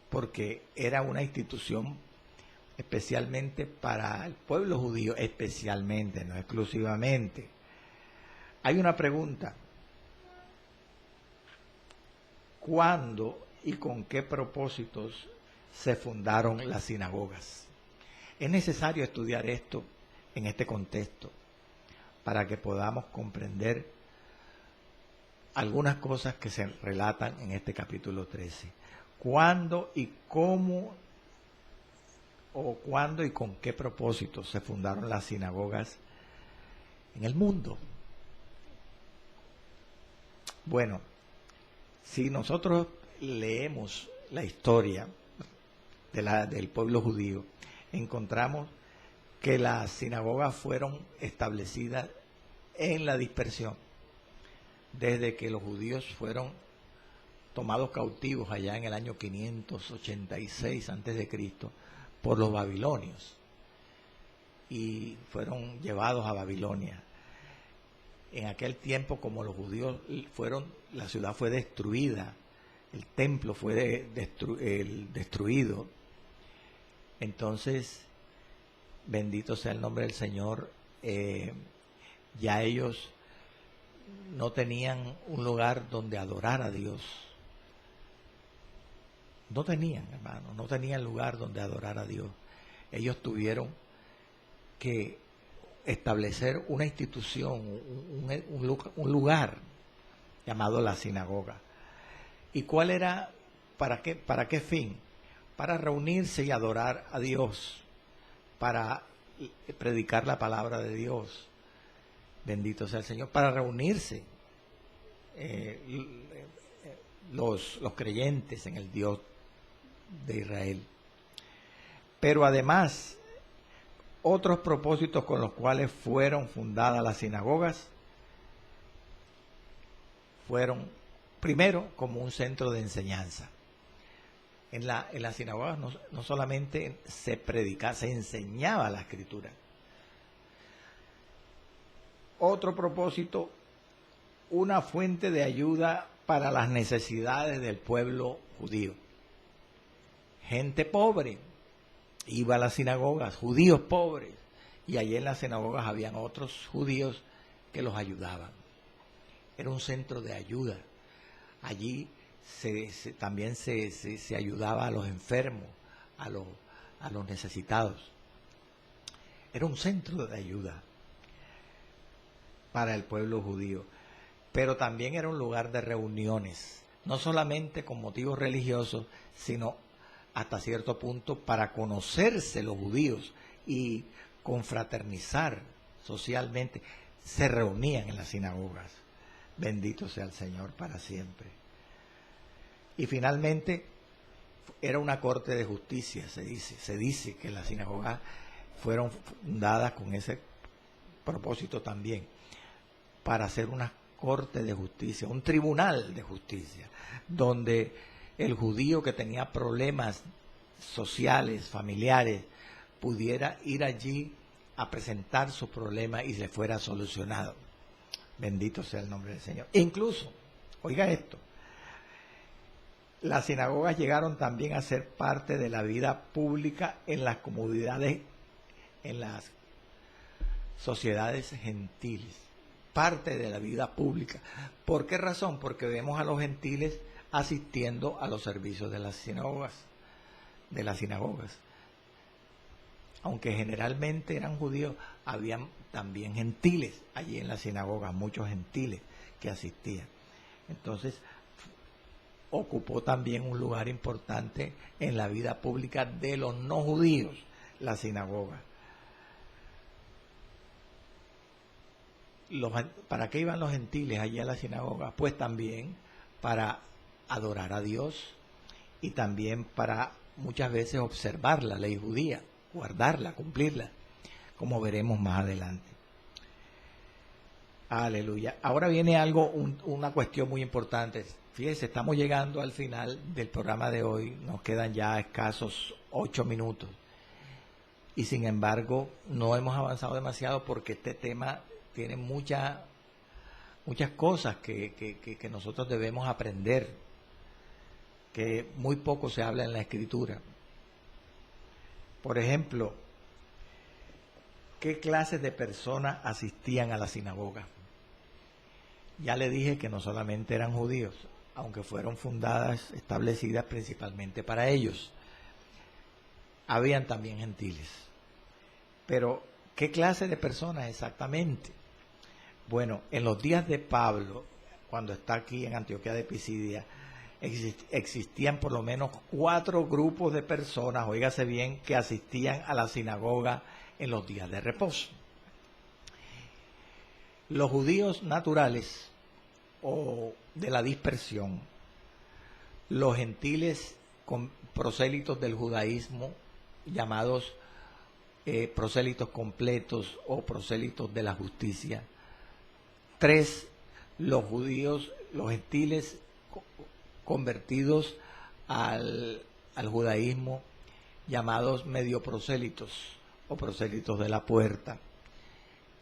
porque era una institución especialmente para el pueblo judío, especialmente, no exclusivamente. Hay una pregunta: ¿cuándo y con qué propósitos se fundaron las sinagogas? Es necesario estudiar esto en este contexto para que podamos comprender algunas cosas que se relatan en este capítulo 13. ¿Cuándo y cómo, o cuándo y con qué propósitos se fundaron las sinagogas en el mundo? Bueno, si nosotros leemos la historia del pueblo judío, encontramos que las sinagogas fueron establecidas en la dispersión, desde que los judíos fueron tomados cautivos allá en el año 586 a.C. por los babilonios y fueron llevados a Babilonia. En aquel tiempo, como los judíos la ciudad fue destruida, el templo fue destruido, entonces, bendito sea el nombre del Señor, ya ellos no tenían un lugar donde adorar a Dios. No tenían, hermano, no tenían lugar donde adorar a Dios. Ellos tuvieron que establecer una institución, un lugar llamado la sinagoga. ¿Y cuál era, para qué fin? Para reunirse y adorar a Dios, para predicar la palabra de Dios. Bendito sea el Señor, para reunirse los creyentes en el Dios de Israel. Pero además, otros propósitos con los cuales fueron fundadas las sinagogas fueron, primero, como un centro de enseñanza. En las sinagogas no solamente se predicaba, se enseñaba la Escritura. Otro propósito, una fuente de ayuda para las necesidades del pueblo judío. Gente pobre iba a las sinagogas, judíos pobres, y allí en las sinagogas habían otros judíos que los ayudaban. Era un centro de ayuda. Allí también se ayudaba a los enfermos, a los necesitados. Era un centro de ayuda para el pueblo judío, pero también era un lugar de reuniones, no solamente con motivos religiosos, sino hasta cierto punto para conocerse los judíos y confraternizar socialmente. Se reunían en las sinagogas. Bendito sea el Señor para siempre. Y finalmente era una corte de justicia, se dice que las sinagogas fueron fundadas con ese propósito también, para hacer una corte de justicia, un tribunal de justicia, donde el judío que tenía problemas sociales, familiares, pudiera ir allí a presentar su problema y se fuera solucionado. Bendito sea el nombre del Señor. E incluso, oiga esto, las sinagogas llegaron también a ser parte de la vida pública en las comunidades, en las sociedades gentiles, parte de la vida pública. ¿Por qué razón? Porque vemos a los gentiles asistiendo a los servicios de las sinagogas, Aunque generalmente eran judíos, habían también gentiles allí en las sinagogas, muchos gentiles que asistían. Entonces, ocupó también un lugar importante en la vida pública de los no judíos, la sinagoga. ¿Para qué iban los gentiles allí a la sinagoga? Pues también para adorar a Dios y también para muchas veces observar la ley judía, guardarla, cumplirla, como veremos más adelante. Aleluya. Ahora viene una cuestión muy importante. Fíjense, estamos llegando al final del programa de hoy, nos quedan ya escasos 8 minutos. Y sin embargo, no hemos avanzado demasiado porque este tema tiene muchas cosas que nosotros debemos aprender, que muy poco se habla en la Escritura. Por ejemplo, ¿qué clases de personas asistían a la sinagoga? Ya le dije que no solamente eran judíos, aunque fueron establecidas principalmente para ellos. Habían también gentiles. Pero, ¿qué clase de personas exactamente? Bueno, en los días de Pablo, cuando está aquí en Antioquía de Pisidia, existían por lo menos 4 grupos de personas, óigase bien, que asistían a la sinagoga en los días de reposo. Los judíos naturales o de la dispersión, los gentiles prosélitos del judaísmo, llamados prosélitos completos o prosélitos de la justicia. 3, los judíos, los gentiles convertidos al judaísmo, llamados medio prosélitos o prosélitos de la puerta.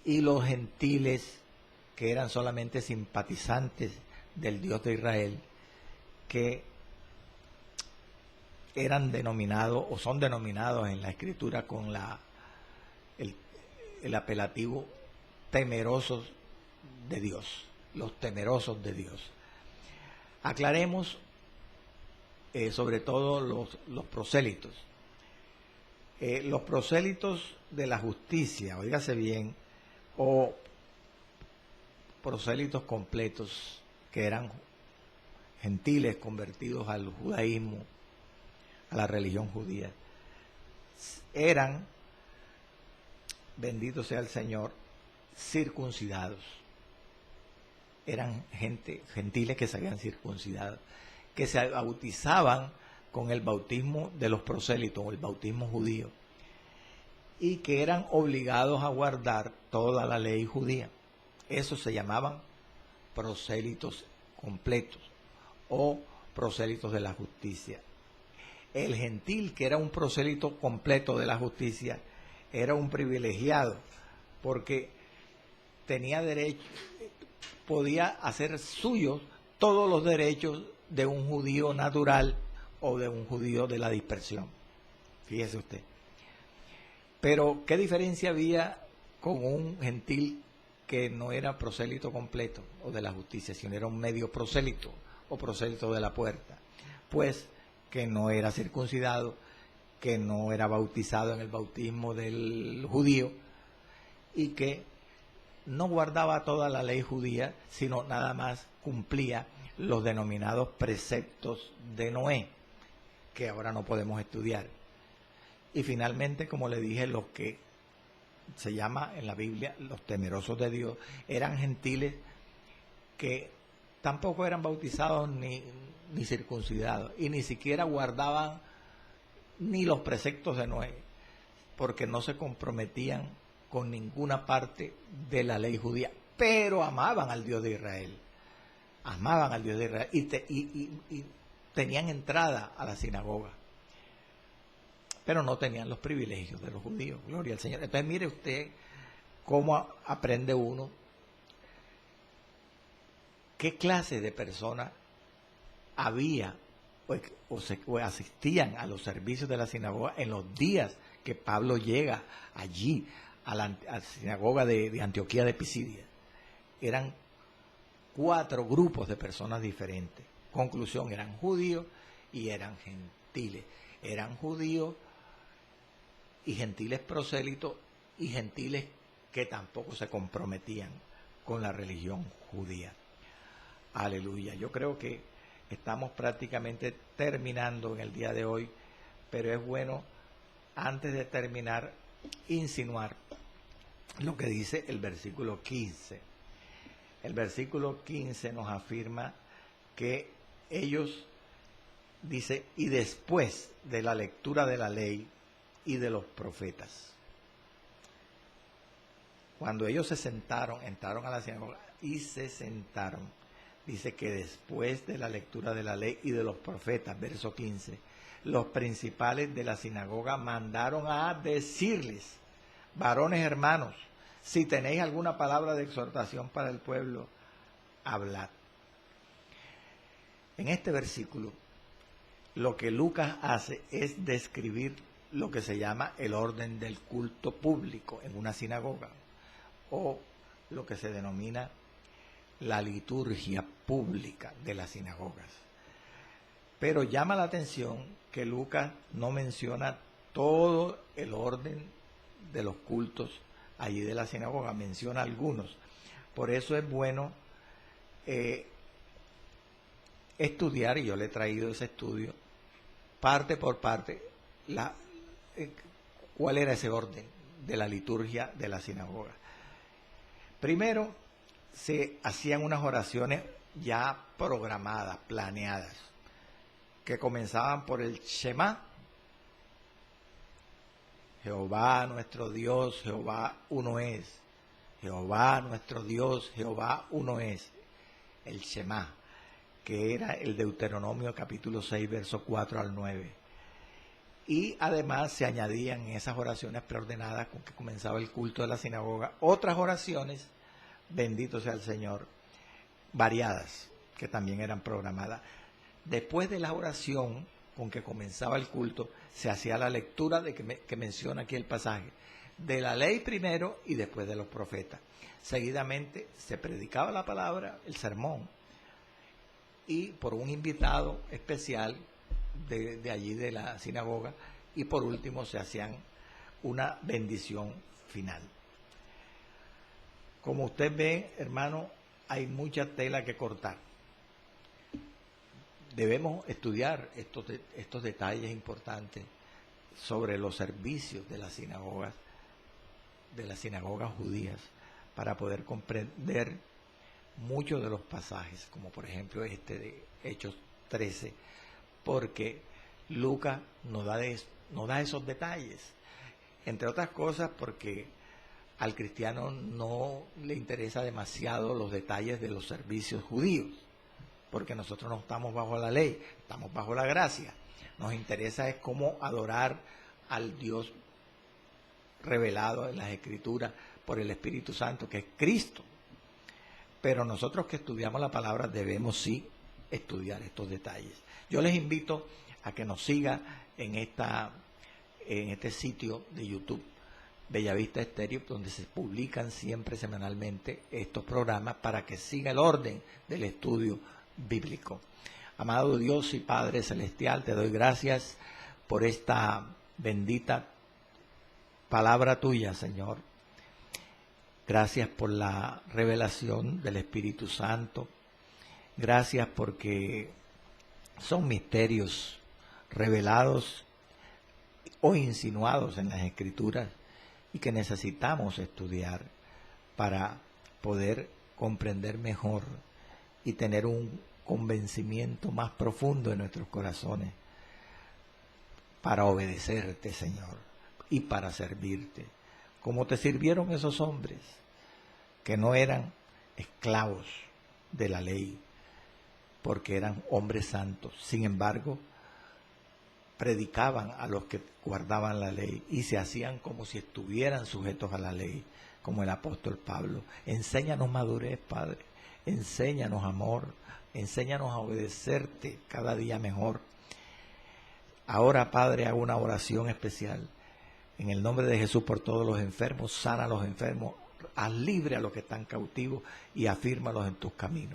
Y los gentiles que eran solamente simpatizantes del Dios de Israel, que eran denominados o son denominados en la Escritura con el apelativo temerosos de Dios, los temerosos de Dios. Aclaremos sobre todo los prosélitos. Los prosélitos de la justicia, óigase bien, o prosélitos completos, que eran gentiles convertidos al judaísmo, a la religión judía, eran, bendito sea el Señor, circuncidados. Eran gentiles que se habían circuncidado, que se bautizaban con el bautismo de los prosélitos, o el bautismo judío, y que eran obligados a guardar toda la ley judía. Esos se llamaban prosélitos completos o prosélitos de la justicia. El gentil, que era un prosélito completo de la justicia, era un privilegiado, porque tenía derecho, podía hacer suyos todos los derechos de un judío natural o de un judío de la dispersión. Fíjese usted. Pero, ¿qué diferencia había con un gentil que no era prosélito completo o de la justicia, sino era un medio prosélito o prosélito de la puerta? Pues que no era circuncidado, que no era bautizado en el bautismo del judío y que no guardaba toda la ley judía, sino nada más cumplía los denominados preceptos de Noé, que ahora no podemos estudiar. Y finalmente, como le dije, los que se llama en la Biblia los temerosos de Dios, eran gentiles que tampoco eran bautizados ni circuncidados, y ni siquiera guardaban ni los preceptos de Noé, porque no se comprometían con ninguna parte de la ley judía, pero amaban al Dios de Israel, y tenían entrada a la sinagoga, pero no tenían los privilegios de los judíos. Gloria al Señor. Entonces mire usted cómo aprende uno qué clase de personas había o asistían a los servicios de la sinagoga en los días que Pablo llega allí a la sinagoga de Antioquía de Pisidia. Eran 4 grupos de personas diferentes. Conclusión, eran judíos y eran gentiles. Eran judíos y gentiles prosélitos y gentiles que tampoco se comprometían con la religión judía. Aleluya. Yo creo que estamos prácticamente terminando en el día de hoy, pero es bueno, antes de terminar, insinuar lo que dice el versículo 15. El versículo 15 nos afirma que ellos, dice, y después de la lectura de la ley y de los profetas. Cuando ellos se sentaron, entraron a la sinagoga y se sentaron, dice que después de la lectura de la ley y de los profetas, verso 15, los principales de la sinagoga mandaron a decirles: varones hermanos, si tenéis alguna palabra de exhortación para el pueblo, hablad. En este versículo, lo que Lucas hace es describir lo que se llama el orden del culto público en una sinagoga, o lo que se denomina la liturgia pública de las sinagogas. Pero llama la atención que Lucas no menciona todo el orden de los cultos allí de la sinagoga, menciona algunos. Por eso es bueno estudiar, y yo le he traído ese estudio, parte por parte, cuál era ese orden de la liturgia de la sinagoga. Primero, se hacían unas oraciones ya programadas, planeadas, que comenzaban por el Shema. Jehová nuestro Dios, Jehová uno es. Jehová nuestro Dios, Jehová uno es. El Shema, que era el Deuteronomio capítulo 6, versos 4 al 9. Y además se añadían en esas oraciones preordenadas con que comenzaba el culto de la sinagoga otras oraciones, bendito sea el Señor, variadas, que también eran programadas. Después de la oración con que comenzaba el culto, se hacía la lectura de que menciona aquí el pasaje, de la ley primero y después de los profetas. Seguidamente se predicaba la palabra, el sermón, y por un invitado especial de allí de la sinagoga, y por último se hacían una bendición final. Como usted ve, hermano, hay mucha tela que cortar. Debemos estudiar estos detalles importantes sobre los servicios de las sinagogas judías, para poder comprender muchos de los pasajes, como por ejemplo este de Hechos 13, porque Lucas nos da esos detalles, entre otras cosas porque al cristiano no le interesa demasiado los detalles de los servicios judíos, porque nosotros no estamos bajo la ley, estamos bajo la gracia. Nos interesa es cómo adorar al Dios revelado en las Escrituras por el Espíritu Santo, que es Cristo. Pero nosotros que estudiamos la palabra debemos sí estudiar estos detalles. Yo les invito a que nos siga en este sitio de YouTube, Bellavista Estéreo, donde se publican siempre semanalmente estos programas para que siga el orden del estudio bíblico. Amado Dios y Padre Celestial, te doy gracias por esta bendita palabra tuya, Señor. Gracias por la revelación del Espíritu Santo. Gracias porque son misterios revelados o insinuados en las Escrituras y que necesitamos estudiar para poder comprender mejor y tener un convencimiento más profundo en nuestros corazones para obedecerte, Señor, y para servirte, como te sirvieron esos hombres que no eran esclavos de la ley, porque eran hombres santos. Sin embargo, predicaban a los que guardaban la ley y se hacían como si estuvieran sujetos a la ley, como el apóstol Pablo. Enséñanos madurez, Padre, enséñanos amor, enséñanos a obedecerte cada día mejor. Ahora, Padre, hago una oración especial en el nombre de Jesús por todos los enfermos. Sana a los enfermos, haz libre a los que están cautivos y afírmalos en tus caminos.